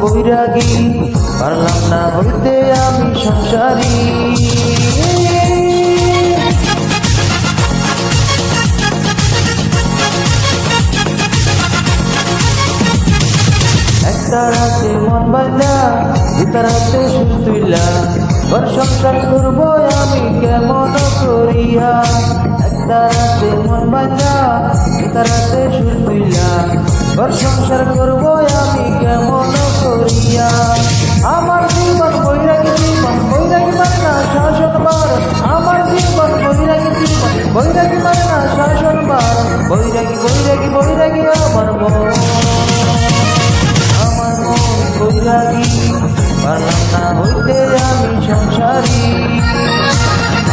বৈরাগী, পারলাম না হইতে আমি সংসারী। একটা রাতে মন বাঁধা, দুটা রাতে সুর তুইলা, ঘর সংসার করবো আমি কেমন করিয়া। একটা রাতে মন বাঁধা, দুটা রাতে সুর তুইলা, ঘর সংসার করবো আমি কেমন করিয়া। আমার জীবন বৈরাগী, জীবন বৈরাগী মানে না শাসন বার। আমার জীবন বৈরাগী, জীবন বৈরাগী মানে না শাসন বার। বৈরাগী বৈরাগী বৈরাগী আমার মন, আমার মন বৈরাগী, পারলাম না হইতে আমি সংসারী।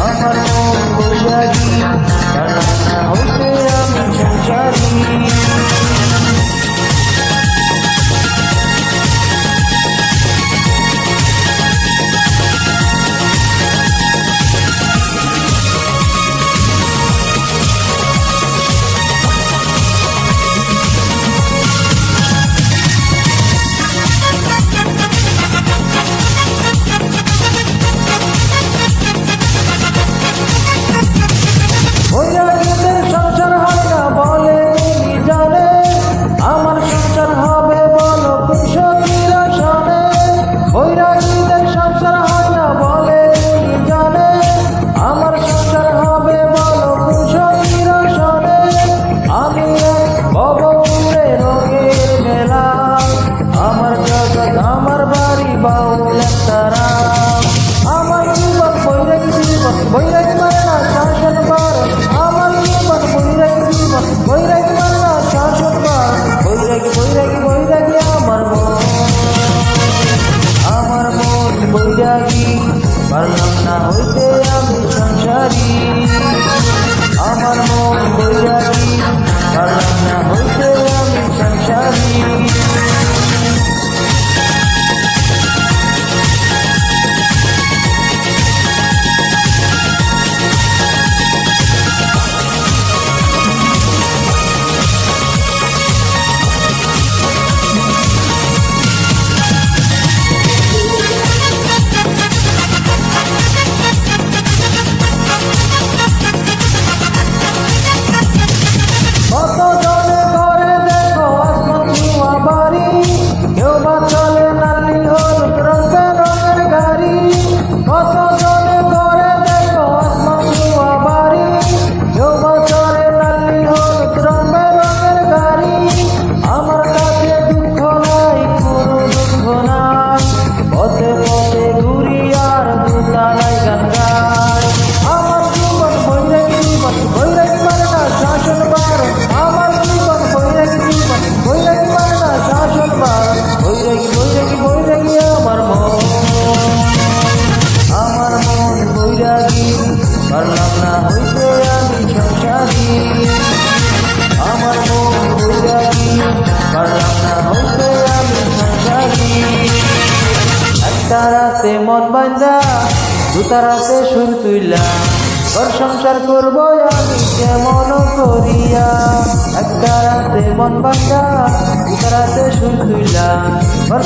আমার মন বৈরাগী, পারলাম না হইতে আমি সংসারী। বৈরাগীদের সংসার হয় না বলে তুমি জানে, আমার সংসার হবে বলো কৃষকের সনে। বৈরাগীদের সংসার হয় না বলে তুমি জানে, আমার সংসার হবে বলো কৃষকের সনে। আমি এক ভবপুরে রঙের মেলা, আমার জগৎ আমার বাড়ি বাউল একটা রাম। আমার জীবন বৈরাগী, জীবন বৈরাগী মানে না শাসন বার। আমার জীবন বৈরাগী, জীবন বৈরাগী মানে না শাসন বার। বৈরাগী বৈরাগী বৈরাগী আমার মন, আমার মন বৈরাগী, পারলাম না হইতে আমি সংসারী। আমার মন বৈরাগী, পারলাম না হইতে আমি সংসারী। কত জনে করে দেখো আসমান ছোঁয়া বাড়ি, কেউ বা চলে নালি হলুদ রঙের রঙের গাড়ি। কত জনে করে দেখো আসমান ছোঁয়া বাড়ি, কেউ বা চলে নালি হলুদ রঙের রঙের গাড়ি। আমার কাছে দুঃখ নাই, কোনো দুঃখ নাই, পথে পথে ঘুরি আর দুতালাই গান গাই। আমার জীবন বৈরাগী, জীবন বৈরাগী মানে না শাসন বার। আমার জীবন বৈরাগী, জীবন বৈরাগী মানে না শাসন বার। বৈরাগী বৈরাগী বৈরাগী আমার মন, আমার মন বৈরাগী, পারলাম না হইতে আমি সংসারী। আমার মন বৈরাগী, পারলাম না হইতে আমি সংসারী। একটা রাতে মন বাঁধা, দুটা রাতে সুর তুইলা, ঘর সংসার করবো আমি কেমন করিয়া। একটা রাতে মন বাঁধা, দুটা রাতে সুর তুইলা, ঘর